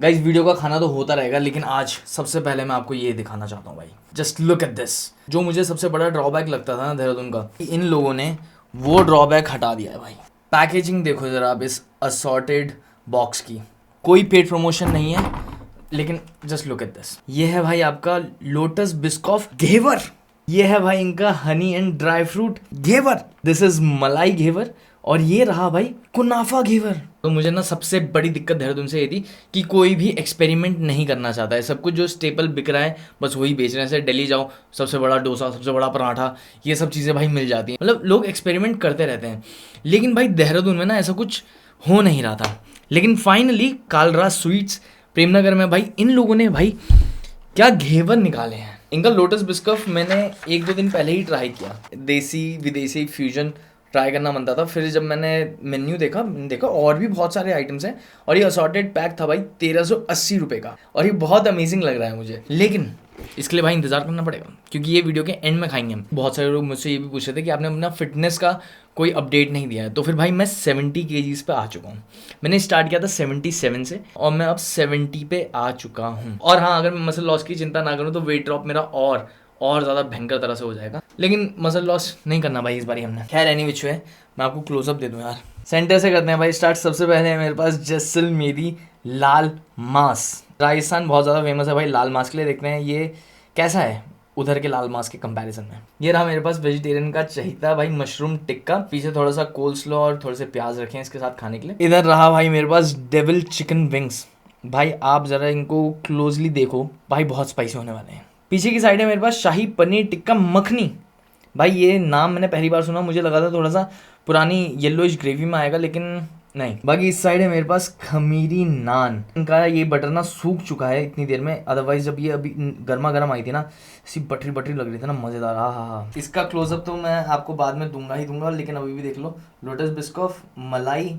Guys video का खाना तो होता रहेगा, लेकिन आज सबसे पहले मैं आपको ये दिखाना चाहता हूँ भाई। Just look at this. जो मुझे सबसे बड़ा ड्रॉबैक लगता था ना देहरादून का, इन लोगों ने वो ड्रॉबैक हटा दिया है भाई। पैकेजिंग देखो जरा आप इस असॉर्टेड बॉक्स की, कोई पेड प्रमोशन नहीं है, लेकिन जस्ट लुक एट दिस। ये है भाई आपका लोटस बिस्कॉफ घेवर, ये है भाई इनका Honey and dry fruit ghevar, this is मलाई घेवर, और ये रहा भाई कुनाफा घेवर। तो मुझे ना सबसे बड़ी दिक्कत देहरादून से ये थी कि कोई भी एक्सपेरिमेंट नहीं करना चाहता है। सब कुछ जो स्टेपल बिक रहा है बस वही बेच रहे हैं। जैसे दिल्ली जाओ, सबसे बड़ा डोसा, सबसे बड़ा पराठा, ये सब चीज़ें भाई मिल जाती हैं। मतलब लोग एक्सपेरिमेंट करते रहते हैं, लेकिन भाई देहरादून में ना ऐसा कुछ हो नहीं रहा था। लेकिन फाइनली कालरा स्वीट्स प्रेमनगर में भाई इन लोगों ने भाई क्या घेवर निकाले हैं। इनका लोटस बिस्कफ मैंने 1-2 दिन पहले ही ट्राई किया, देसी विदेशी फ्यूजन ट्राई करना बनता था। फिर जब मैंने मेन्यू देखा और भी बहुत सारे आइटम्स हैं, और ये असॉर्टेड पैक था भाई 1380 रुपये का, और ये बहुत अमेजिंग लग रहा है मुझे। लेकिन इसके लिए भाई इंतजार करना पड़ेगा, क्योंकि ये वीडियो के एंड में खाएंगे हम। बहुत सारे लोग मुझसे ये भी पूछ रहे थे कि आपने अपना फिटनेस का कोई अपडेट नहीं दिया है। तो फिर भाई मैं 70 kgs पे आ चुका हूँ। मैंने स्टार्ट किया था 77 से, और मैं अब 70 पे आ चुका हूँ। और हाँ, अगर मैं मसल लॉस की चिंता ना करूँ तो वेट ड्रॉप मेरा और ज़्यादा भयंकर तरह से हो जाएगा, लेकिन मसल लॉस नहीं करना भाई इस बार हमने। खैर एनी विच वे, मैं आपको क्लोजअप दे दूँ यार। सेंटर से करते हैं भाई स्टार्ट। सबसे पहले है मेरे पास जैसलमेरी लाल मांस। राजस्थान बहुत ज़्यादा फेमस है भाई लाल मांस के लिए। देखते हैं ये कैसा है उधर के लाल मांस के कंपैरिजन में। ये रहा मेरे पास वेजिटेरियन का चहिता भाई मशरूम टिक्का, पीछे थोड़ा सा कोल्स्लो और थोड़े से प्याज रखे हैं इसके साथ खाने के लिए। इधर रहा भाई मेरे पास डेविल चिकन विंग्स। भाई आप ज़रा इनको क्लोजली देखो भाई, बहुत स्पाइसी होने वाले हैं। पीछे की साइड है मेरे पास शाही पनीर टिक्का मखनी। भाई ये नाम मैंने पहली बार सुना, मुझे लगा था थोड़ा सा पुरानी येलोइश ग्रेवी में आएगा, लेकिन नहीं। बाकी इस साइड है मेरे पास खमीरी नान। इनका ये बटर ना सूख चुका है इतनी देर में, अदरवाइज जब ये अभी गर्मा गर्म आई थी ना, इसी बटरी बटरी लग रही थी ना, मज़ेदार। हाँ। इसका क्लोजअप तो मैं आपको बाद में दूंगा ही दूंगा, लेकिन अभी भी देख लो। लोटस बिस्कॉफ, मलाई,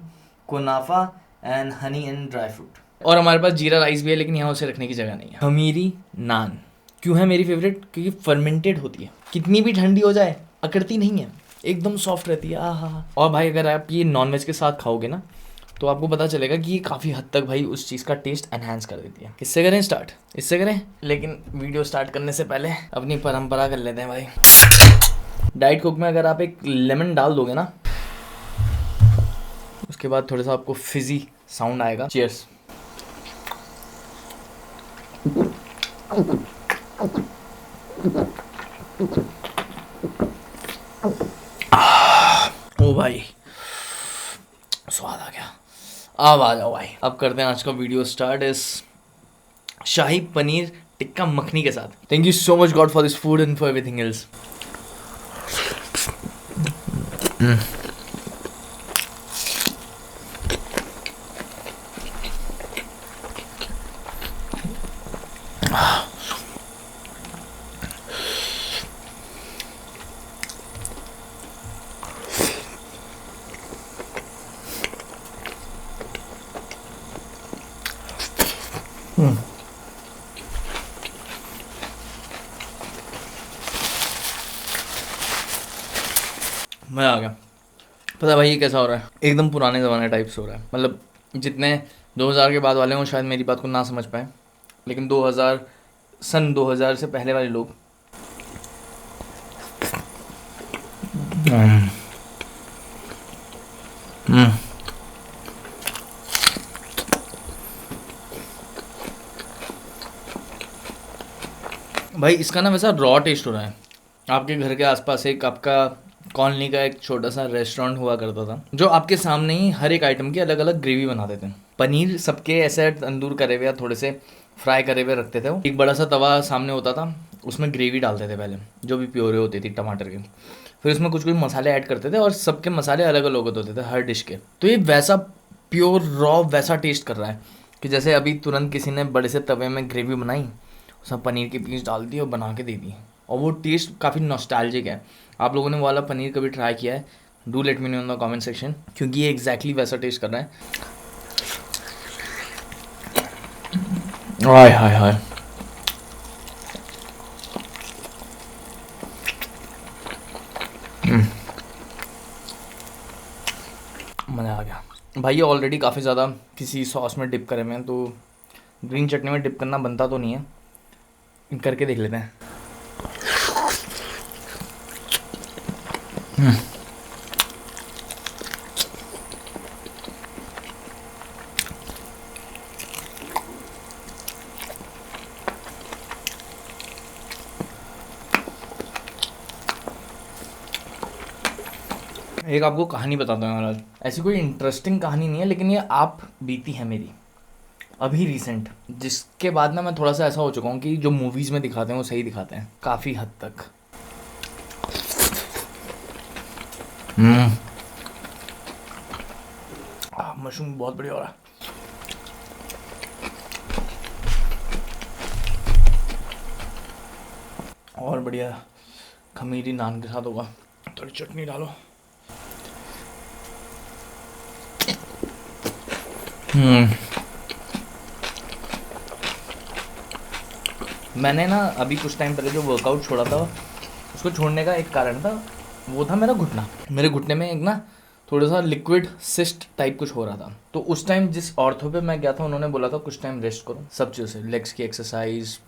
कुनाफा and honey and dry fruit. और हमारे पास जीरा राइस भी है, लेकिन यहाँ उसे रखने की जगह नहीं है। खमीरी नान क्यों है मेरी फेवरेट? क्योंकि फर्मेंटेड होती है, कितनी भी ठंडी हो जाए अकड़ती नहीं है, एकदम सॉफ्ट रहती है। आहा। और भाई अगर आप ये नॉनवेज के साथ खाओगे ना, तो आपको पता चलेगा कि ये काफ़ी हद तक भाई उस चीज़ का टेस्ट एनहांस कर देती है। किससे करें स्टार्ट? इससे करें। लेकिन वीडियो स्टार्ट करने से पहले अपनी परंपरा कर लेते हैं भाई। डाइट कोक में अगर आप एक लेमन डाल दोगे ना, उसके बाद थोड़ा सा आपको फिजी साउंड आएगा। चीयर्स। ओ भाई स्वाद आ गया। अब आ जाओ भाई, अब करते हैं आज का वीडियो स्टार्ट इस शाही पनीर टिक्का मखनी के साथ। Thank you so much God for this food and for everything else. मज़ा आ गया। पता है भाई ये कैसा हो रहा है? एकदम पुराने ज़माने टाइप से हो रहा है। मतलब जितने 2000 के बाद वाले हों शायद मेरी बात को ना समझ पाए, लेकिन 2000 2000 से पहले वाले लोग भाई इसका ना वैसा रॉ टेस्ट हो रहा है। आपके घर के आसपास एक आपका कॉलोनी का एक छोटा सा रेस्टोरेंट हुआ करता था, जो आपके सामने ही हर एक आइटम की अलग अलग ग्रेवी बना देते हैं। पनीर सबके ऐसे तंदूर करे हुए या थोड़े से फ्राई करे हुए रखते थे। वो एक बड़ा सा तवा सामने होता था, उसमें ग्रेवी डालते थे पहले, जो भी प्योरे होती थी टमाटर की। फिर उसमें कुछ कुछ मसाले ऐड करते थे, और सबके मसाले अलग अलग होते थे हर डिश के। तो ये वैसा प्योर रॉ वैसा टेस्ट कर रहा है कि जैसे अभी तुरंत किसी ने बड़े से तवे में ग्रेवी बनाई, उसमें पनीर की पीस डाल दी और बना के दे दी, और वो टेस्ट काफ़ी नॉस्टैल्जिक है। आप लोगों ने वो वाला पनीर कभी ट्राई किया है? Do let me know in the comment section, क्योंकि ये एग्जैक्टली वैसा टेस्ट कर रहा है। हाय हाय हाय। मज़ा आ गया भाई। ये ऑलरेडी काफ़ी ज़्यादा किसी सॉस में डिप करे हुए हैं, तो ग्रीन चटनी में डिप करना बनता तो नहीं है, करके देख लेते हैं। एक आपको कहानी बताता हूँ महाराज। ऐसी कोई इंटरेस्टिंग कहानी नहीं है, लेकिन ये आप बीती है मेरी अभी रिसेंट, जिसके बाद ना मैं थोड़ा सा ऐसा हो चुका हूँ कि जो मूवीज़ में दिखाते हैं वो सही दिखाते हैं काफ़ी हद तक। मशरूम बहुत बढ़िया हो रहा है। और बढ़िया खमीरी नान के साथ होगा, थोड़ी चटनी डालो। मैंने ना अभी कुछ टाइम पहले जो वर्कआउट छोड़ा था, उसको छोड़ने का एक कारण था, वो था मेरा घुटना। मेरे घुटने में एक ना थोड़ा सा लिक्विड सिस्ट टाइप कुछ हो रहा था। तो उस टाइम जिस ऑर्थो पे मैं गया था, उन्होंने बोला था कुछ टाइम रेस्ट करो, सब चीज़ों से, लेग्स की एक्सरसाइज,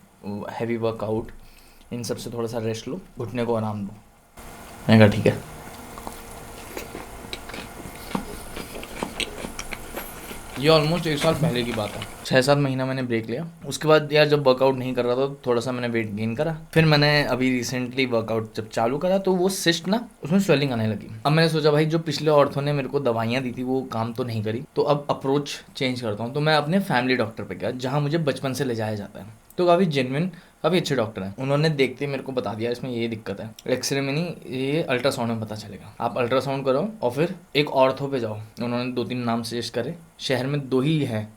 हैवी वर्कआउट, इन सब से थोड़ा सा रेस्ट लो, घुटने को आराम दो। मैंने कहा ठीक है। ये ऑलमोस्ट 1 साल पहले की बात है। 6-7 महीना मैंने ब्रेक लिया। उसके बाद यार जब वर्कआउट नहीं कर रहा था तो थोड़ा सा मैंने वेट गेन करा। फिर मैंने अभी रिसेंटली वर्कआउट जब चालू करा तो वो सिस्ट ना, उसमें स्वेलिंग आने लगी। अब मैंने सोचा भाई जो पिछले ऑर्थो ने मेरे को दवाइयाँ दी थी वो काम तो नहीं करी, तो अब अप्रोच चेंज करता हूँ। तो मैं अपने फैमिली डॉक्टर पे गया, जहाँ मुझे बचपन से ले जाया जाता है। तो काफ़ी जेन्युइन, काफ़ी अच्छे डॉक्टर हैं। उन्होंने देखते ही मेरे को बता दिया इसमें ये दिक्कत है, एक्सरे में नहीं, ये अल्ट्रासाउंड में पता चलेगा। आप अल्ट्रासाउंड करो और फिर एक ऑर्थो पे जाओ। उन्होंने 2-3 नाम सजेस्ट करे, शहर में 2 ही है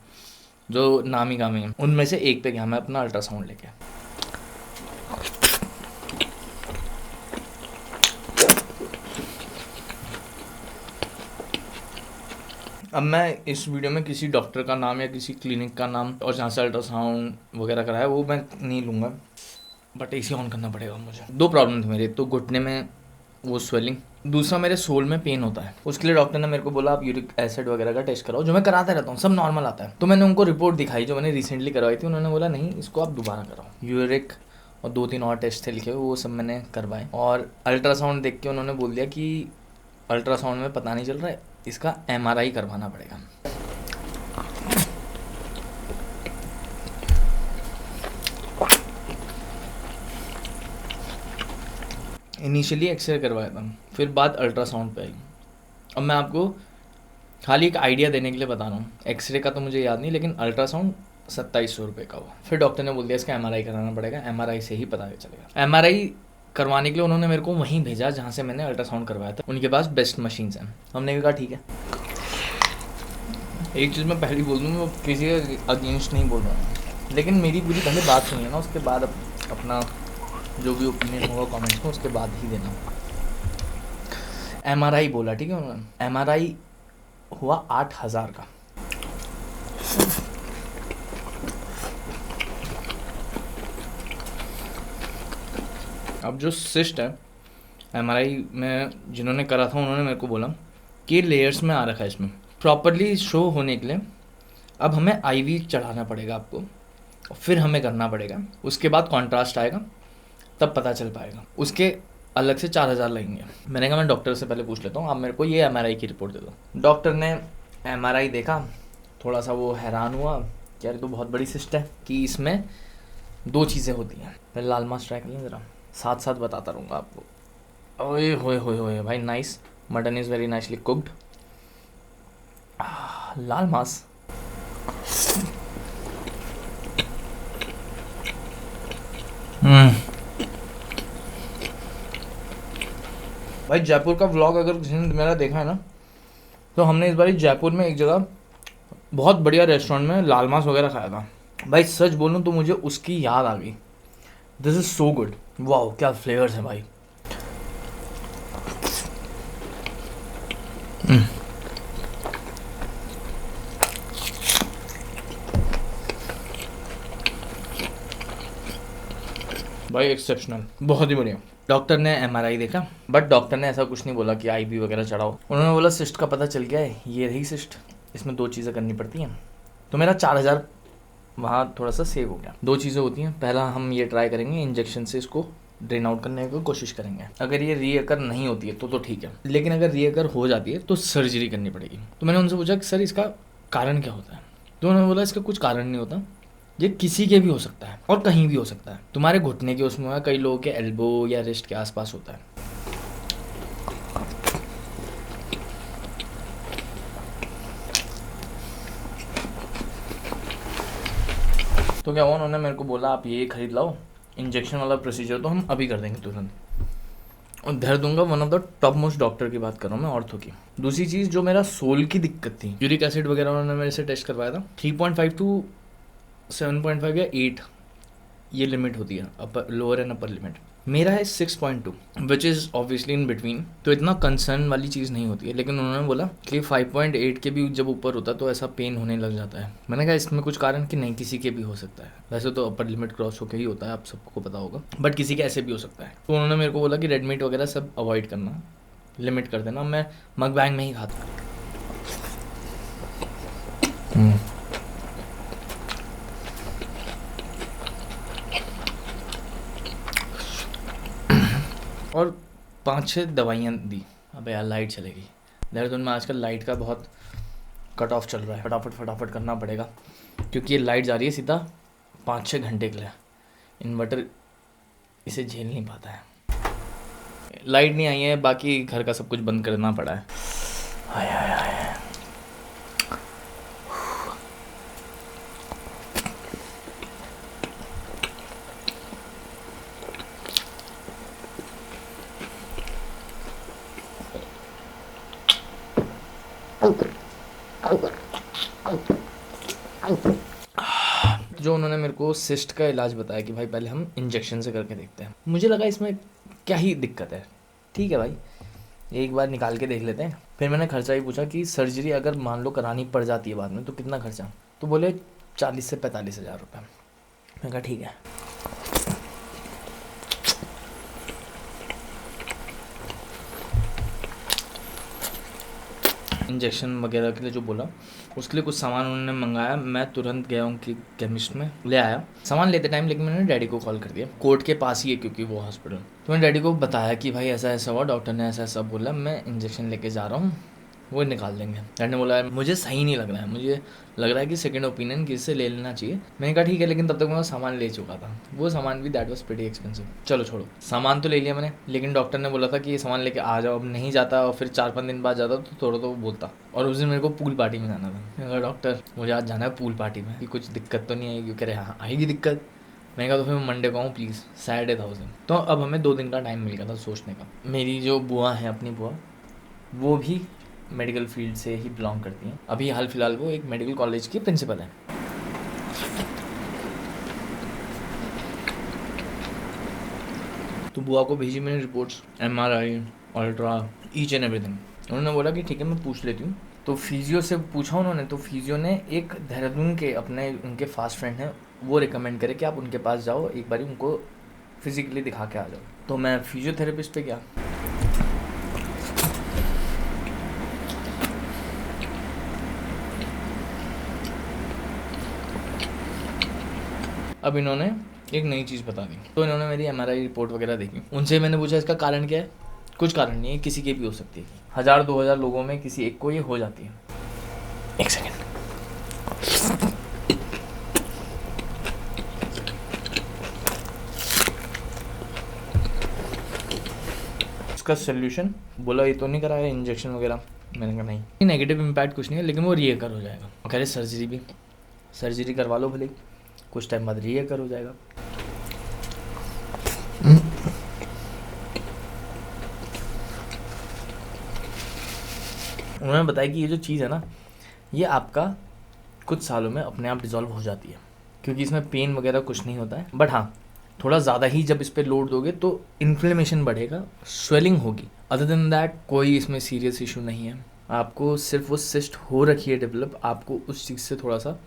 जो नामी गामी हैं, उनमें से एक पे गया मैं अपना अल्ट्रासाउंड लेके। अब मैं इस वीडियो में किसी डॉक्टर का नाम या किसी क्लिनिक का नाम और जहाँ से अल्ट्रासाउंड वगैरह कराया वो मैं नहीं लूँगा, बट एसी ऑन करना पड़ेगा मुझे। 2 प्रॉब्लम थी मेरे, तो घुटने में वो स्वेलिंग, दूसरा मेरे सोल में पेन होता है। उसके लिए डॉक्टर ने मेरे को बोला आप यूरिक एसिड वगैरह का टेस्ट कराओ, जो मैं कराता रहता हूँ, सब नॉर्मल आता है। तो मैंने उनको रिपोर्ट दिखाई जो मैंने रिसेंटली करवाई थी, उन्होंने बोला नहीं इसको आप दोबारा कराओ। यूरिक और 2-3 और टेस्ट थे लिखे, वो सब मैंने करवाए। और अल्ट्रासाउंड देख के उन्होंने बोल दिया कि अल्ट्रासाउंड में पता नहीं चल रहा है, इसका MRI करवाना पड़ेगा। इनिशियली एक्सरे करवाया था, फिर बाद अल्ट्रासाउंड पे आई। अब मैं आपको खाली एक आइडिया देने के लिए बता रहा हूँ, एक्सरे का तो मुझे याद नहीं, लेकिन अल्ट्रासाउंड 2700 रुपये का हुआ। फिर डॉक्टर ने बोल दिया इसका MRI कराना पड़ेगा, MRI से ही पता चलेगा। MRI करवाने के लिए उन्होंने मेरे को वहीं भेजा जहाँ से मैंने अल्ट्रासाउंड करवाया था, उनके पास बेस्ट मशीन्स हैं। हमने भी कहा ठीक है। एक चीज़ मैं पहले बोल दूँ, मैं किसी के अगेंस्ट नहीं बोल रहा हूँ, लेकिन मेरी पूरी पहले बात सुनिए ना, उसके बाद अपना जो भी ओपिनियन होगा कमेंट्स में उसके बाद ही देना। MRI बोला, ठीक है उन्होंने, MRI हुआ 8,000 का। अब जो सिस्ट है MRI में जिन्होंने करा था, उन्होंने मेरे को बोला कि लेयर्स में आ रखा है, इसमें प्रॉपरली शो होने के लिए अब हमें IV चढ़ाना पड़ेगा आपको, और फिर हमें करना पड़ेगा, उसके बाद कॉन्ट्रास्ट आएगा, तब पता चल पाएगा। उसके अलग से 4,000 लगेंगे। मैंने कहा मैं डॉक्टर से पहले पूछ लेता हूँ, आप मेरे को ये MRI की रिपोर्ट दे दो। डॉक्टर ने MRI देखा, थोड़ा सा वो हैरान हुआ कि यार तो बहुत बड़ी सिस्ट है, कि इसमें 2 चीज़ें होती हैं। मैं लाल मांस ट्राई कर लें ज़रा, साथ साथ बताता रहूँगा आपको। ओए होए होए होए भाई, nice, mutton is very nicely cooked. लाल मांस भाई, जयपुर का व्लॉग अगर किसी ने मेरा देखा है ना, तो हमने इस बार जयपुर में एक जगह बहुत बढ़िया रेस्टोरेंट में लाल मांस वगैरह खाया था। भाई सच बोलूँ तो मुझे उसकी याद आ गई। This is so good, wow क्या फ्लेवर्स हैं भाई। भाई एक्सेप्शनल, बहुत ही बढ़िया। डॉक्टर ने MRI देखा, बट डॉक्टर ने ऐसा कुछ नहीं बोला कि IV वगैरह चढ़ाओ। उन्होंने बोला सिस्ट का पता चल गया है, ये रही सिस्ट, इसमें 2 चीज़ें करनी पड़ती हैं। तो मेरा 4,000 वहाँ थोड़ा सा सेव हो गया। 2 चीज़ें होती हैं, पहला हम ये ट्राई करेंगे इंजेक्शन से इसको ड्रेन आउट करने की कोशिश करेंगे। अगर ये रीअकर नहीं होती है तो ठीक है, लेकिन अगर रीअकर हो जाती है तो सर्जरी करनी पड़ेगी। तो मैंने उनसे पूछा कि सर इसका कारण क्या होता है, तो उन्होंने बोला इसका कुछ कारण नहीं होता, ये किसी के भी हो सकता है और कहीं भी हो सकता है। तुम्हारे घुटने के उसमें, कई लोगों के एल्बो या रिस्ट के आसपास होता है। तो क्या हुआ, उन्होंने मेरे को बोला आप ये खरीद लाओ, इंजेक्शन वाला प्रोसीजर तो हम अभी कर देंगे तुरंत। और धर दूंगा, one of the top most doctor की बात कर रहा हूँ मैं, ऑर्थो की। दूसरी चीज़ जो मेरा सोल की दिक्कत थी, यूरिक एसिड वगैरह उन्होंने मेरे से टेस्ट करवाया था। 3.5 टू 7.5 या 8 ये लिमिट होती है, upper lower and upper limit. मेरा है 6.2 which is obviously in between, तो इतना कंसर्न वाली चीज़ नहीं होती है। लेकिन उन्होंने बोला कि 5.8 के भी जब ऊपर होता है तो ऐसा पेन होने लग जाता है। मैंने कहा इसमें कुछ कारण कि नहीं, किसी के भी हो सकता है। वैसे तो अपर लिमिट क्रॉस होकर ही होता है, आप सबको पता होगा, बट किसी के ऐसे भी हो सकता है। तो उन्होंने मेरे को बोला कि रेड मीट वगैरह सब अवॉइड करना, लिमिट कर देना। मैं मकबैंग में ही खाता हूँ। और 5-6 दवाइयाँ दी। अबे यार लाइट चलेगी, देहरादून में आजकल लाइट का बहुत कट ऑफ चल रहा है, फटाफट करना पड़ेगा, क्योंकि ये लाइट जा रही है सीधा 5-6 घंटे के लिए। इन्वर्टर इसे झेल नहीं पाता है। लाइट नहीं आई है, बाकी घर का सब कुछ बंद करना पड़ा है। हाय हाय हाय। जो उन्होंने मेरे को सिस्ट का इलाज बताया कि भाई पहले हम इंजेक्शन से करके देखते हैं। मुझे लगा इसमें क्या ही दिक्कत है, ठीक है भाई एक बार निकाल के देख लेते हैं। फिर मैंने खर्चा ही पूछा कि सर्जरी अगर मान लो करानी पड़ जाती है बाद में तो कितना खर्चा, तो बोले 40 से 45 हज़ार रुपये। मैंने कहा ठीक है। इंजेक्शन वगैरह के लिए जो बोला उसके लिए कुछ सामान उन्होंने मंगाया। मैं तुरंत गया उनकी केमिस्ट में, ले आया सामान लेते टाइम, लेकिन मैंने डैडी को कॉल कर दिया। कोर्ट के पास ही है क्योंकि वो हॉस्पिटल। तो मैंने डैडी को बताया कि भाई ऐसा ऐसा हुआ, डॉक्टर ने ऐसा ऐसा बोला, मैं इंजेक्शन लेके जा रहा हूँ, वो निकाल देंगे। डैडी ने बोला मुझे सही नहीं लग रहा है, मुझे लग रहा है कि सेकंड ओपिनियन किसी से ले लेना चाहिए। मैंने कहा ठीक है, लेकिन तब तक मैं सामान ले चुका था, वो सामान भी दैट वाज प्रीटी एक्सपेंसिव। चलो छोड़ो, सामान तो ले लिया मैंने, लेकिन डॉक्टर ने बोला था कि ये सामान लेके आ जाओ। अब नहीं जाता और फिर 4-5 दिन बाद जाता तो थोड़ा तो वो बोलता। और उस दिन मेरे को पूल पार्टी में जाना था। मैंने कहा डॉक्टर मुझे आज जाना है पूल पार्टी में, कि कुछ दिक्कत तो नहीं आएगी? कह रहे हाँ आएगी दिक्कत। मैंने कहा तो फिर मैं मंडे को आऊँ प्लीज़, सैटरडे था उस दिन। तो अब हमें 2 दिन का टाइम मिल गया था सोचने का। मेरी जो बुआ है, अपनी बुआ, वो भी मेडिकल फील्ड से ही बिलोंग करती हैं। अभी हाल फिलहाल वो एक मेडिकल कॉलेज की प्रिंसिपल है। तो बुआ को भेजी मैंने reports, MRI, ultra, each and everything. उन्होंने बोला कि ठीक है मैं पूछ लेती हूँ। तो फिजियो से पूछा उन्होंने, तो फिजियो ने एक देहरादून के अपने उनके फास्ट फ्रेंड हैं, वो रिकमेंड करे कि आप उनके पास जाओ, एक बार उनको फिजिकली दिखा के आ जाओ। तो मैं फिजियोथेरेपिस्ट पे गया। अब इन्होंने एक नई चीज़ बता दी। तो इन्होंने मेरी MRI रिपोर्ट वगैरह देखी। उनसे मैंने पूछा इसका कारण क्या है? कुछ कारण नहीं है, किसी के भी हो सकती है। 1000-2000 लोगों में किसी एक को ये हो जाती है। एक सेकेंड। इसका सोल्यूशन बोला ये तो नहीं कराया इंजेक्शन वगैरह? मैंने कहा नहीं, नेगेटिव इम्पैक्ट कुछ नहीं है, लेकिन वो रीअकर हो जाएगा। और कह रहे सर्जरी भी, सर्जरी करवा लो भले, कुछ टाइम बाद रीअकर हो जाएगा। उन्होंने बताया कि ये जो चीज़ है ना, ये आपका कुछ सालों में अपने आप डिज़ोल्व हो जाती है, क्योंकि इसमें पेन वगैरह कुछ नहीं होता है। बट हाँ, थोड़ा ज़्यादा ही जब इस पर लोड दोगे तो इन्फ्लेमेशन बढ़ेगा, स्वेलिंग होगी। अदर देन दैट कोई इसमें सीरियस इशू नहीं है। आपको सिर्फ वो सिस्ट हो रखी है डेवलप, आपको उस चीज़ से थोड़ा सा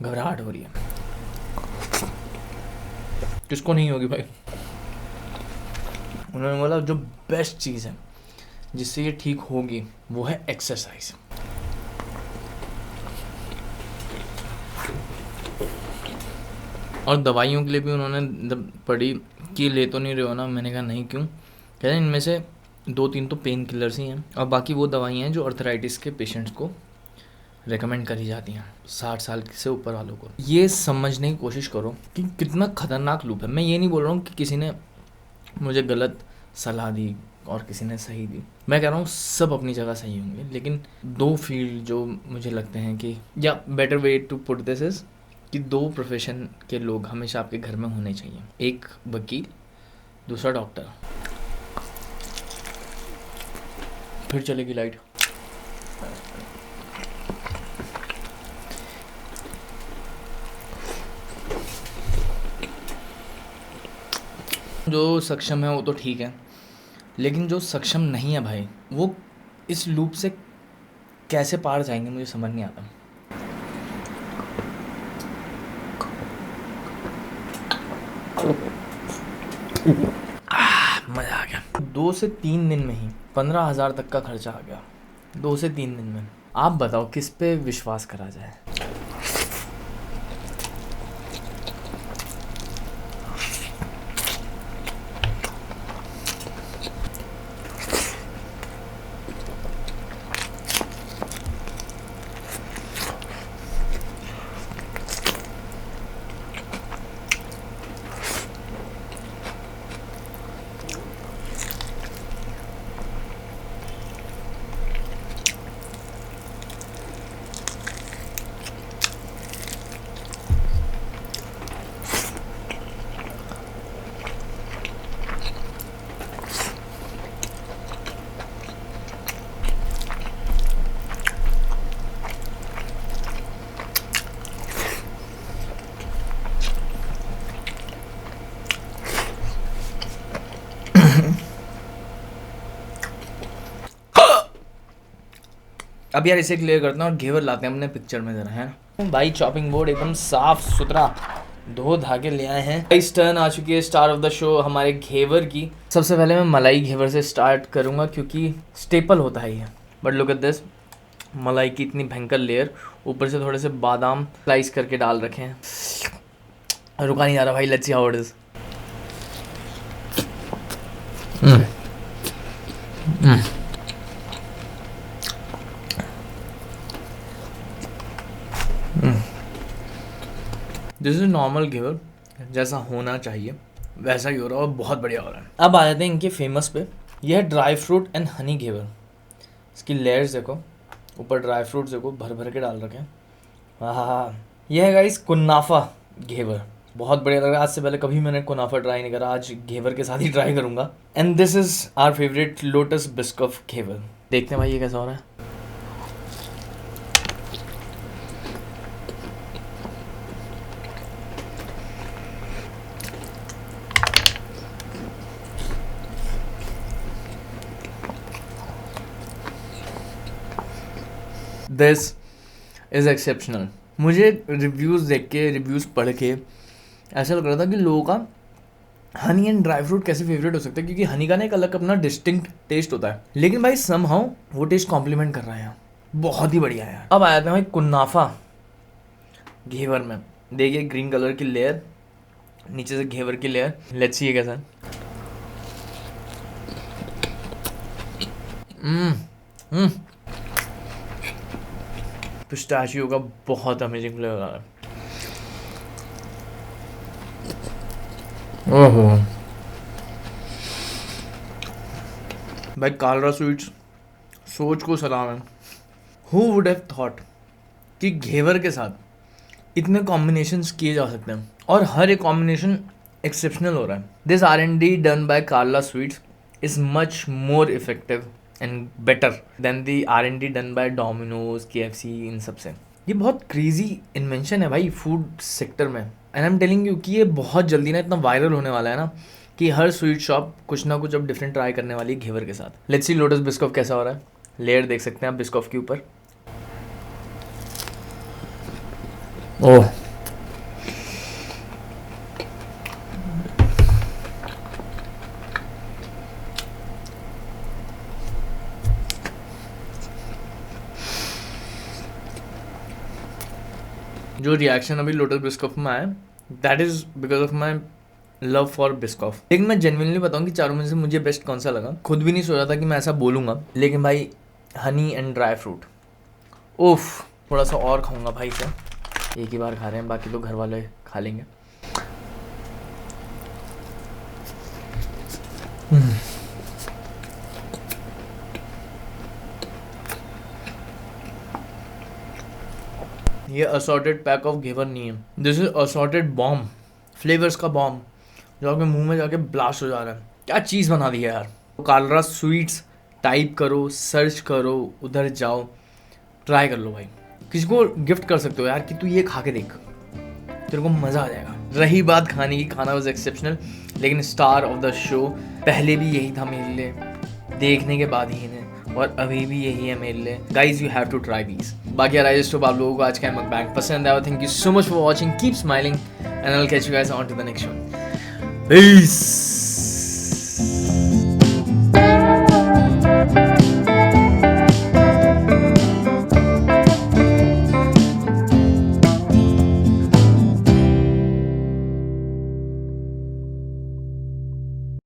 घबराहट हो रही है। किसको नहीं होगी भाई? उन्होंने बोला जो बेस्ट चीज़ है जिससे ये ठीक होगी वो है एक्सरसाइज। और दवाइयों के लिए भी उन्होंने पढ़ी कि ले तो नहीं रहे हो ना, मैंने कहा नहीं क्यों, कह रहे इनमें से 2-3 तो पेन किलर्स ही हैं और बाकी वो दवाइयाँ हैं जो अर्थराइटिस के पेशेंट्स को रेकमेंड करी जाती हैं 60 साल से ऊपर वालों को। ये समझने की कोशिश करो कि कितना खतरनाक लूप है। मैं ये नहीं बोल रहा हूँ कि किसी ने मुझे गलत सलाह दी और किसी ने सही दी, मैं कह रहा हूँ सब अपनी जगह सही होंगे, लेकिन दो फील्ड जो मुझे लगते हैं कि, या better way to put this is कि 2 प्रोफेशन के लोग हमेशा आपके घर में होने चाहिए, एक वकील, दूसरा डॉक्टर। फिर चलेगी लाइट। जो सक्षम है वो तो ठीक है, लेकिन जो सक्षम नहीं है भाई, वो इस लूप से कैसे पार जाएंगे मुझे समझ नहीं आता। मज़ा आ गया। 2 से 3 दिन में ही 15,000 तक का खर्चा आ गया, 2 से 3 दिन में। आप बताओ किस पे विश्वास करा जाए। अब यार इसे क्लियर करते हैं और घेवर लाते हैं अपने पिक्चर में जरा, है भाई। चॉपिंग बोर्ड एकदम साफ सुथरा धो धागे ले आए हैं। इस टर्न आ चुकी है स्टार ऑफ द शो हमारे घेवर की। सबसे पहले मैं मलाई घेवर से स्टार्ट करूंगा क्योंकि स्टेपल होता है ये। बट लुक एट दिस, मलाई की इतनी भयंकर लेयर, ऊपर से थोड़े से बादाम स्लाइस करके डाल रखे हैं। रुका नहीं जा रहा भाई, let's see how it is. This is normal ghevar, जैसा होना चाहिए वैसा ही हो रहा है और बहुत बढ़िया हो रहा है। अब आ जाते हैं इनके फेमस पे। यह है ड्राई फ्रूट एंड हनी घेवर। इसकी लेयर्स देखो, ऊपर ड्राई फ्रूट्स देखो भर भर के डाल रखे हैं। हाँ, यह है गाइस कुन्नाफा घेवर, बहुत बढ़िया लग रहा है। आज से पहले कभी मैंने कुनाफा ट्राई नहीं करा, आज घेवर के साथ ही ट्राई करूंगा। And this is our favourite Lotus Biscoff ghevar. देखते हैं भाई ये कैसा हो रहा है। This is exceptional. मुझे रिव्यूज़ देख के, रिव्यूज़ पढ़ के ऐसा लग रहा था कि लोगों का हनी एंड ड्राई फ्रूट कैसे फेवरेट हो सकता है, क्योंकि हनी का ना एक अलग अपना डिस्टिंक्ट टेस्ट होता है, लेकिन भाई समहाउ वो टेस्ट कॉम्प्लीमेंट कर रहा है यहाँ, बहुत ही बढ़िया है। अब आया था भाई कुन्नाफा घेवर में। देखिए ग्रीन कलर की लेयर, नीचे से घेवर की लेयर। लेट्स सी ये कैसा है। पिस्ताशियो का बहुत अमेजिंग फ्लेवर आ रहा है। ओहो भाई, कालरा स्वीट्स सोच को सलाम है। हु वुड हैव थॉट कि घेवर के साथ इतने कॉम्बिनेशंस किए जा सकते हैं और हर एक कॉम्बिनेशन एक्सेप्शनल हो रहा है। This R&D done by Karla sweets is much more effective and better than the R&D done by Domino's, KFC, इन सब से। ये बहुत क्रेजी इन्वेंशन है भाई फूड सेक्टर में, and I am telling you कि ये बहुत जल्दी ना इतना वायरल होने वाला है ना कि हर स्वीट शॉप कुछ ना कुछ अब डिफरेंट ट्राई करने वाली है घेवर के साथ। लेट्स सी लोटस बिस्कॉफ कैसा हो रहा है। लेयर देख सकते हैं आप बिस्कॉफ के ऊपर। ओह जो रिएक्शन अभी लोटस बिस्कॉफ में आया that is because of my love for Biscoff. लेकिन मैं जेन्युइनली बताऊँ कि चारों में से मुझे बेस्ट कौन सा लगा, खुद भी नहीं सोचा था कि मैं ऐसा बोलूँगा, लेकिन भाई हनी एंड ड्राई फ्रूट, उफ, थोड़ा सा और खाऊंगा भाई से। एक ही बार खा रहे हैं, बाकी तो घर वाले खा लेंगे। ये असॉर्टेड पैक ऑफ घेवर नहीं है, this is assorted bomb, flavours का बॉम्ब जो आपके मुंह में जाके ब्लास्ट हो जा रहा है। क्या चीज़ बना दी है यार। कालरा स्वीट्स टाइप करो, सर्च करो, उधर जाओ, ट्राई कर लो भाई। किसी को गिफ्ट कर सकते हो यार कि तू ये खा के देख, तेरे को मज़ा आ जाएगा। रही बात खाने की, खाना वाज एक्सेप्शनल, लेकिन स्टार ऑफ द शो पहले भी यही था मेरे लिए, देखने के बाद ही इन्हें, और अभी भी यही है मेरे लिए। Guys you have to try these. बाकी यार आई जस्ट होप आप लोगों को आज का मकबैंग पसंद आया। Thank you so much for watching, keep smiling and I will catch you guys on to the next one. Piece.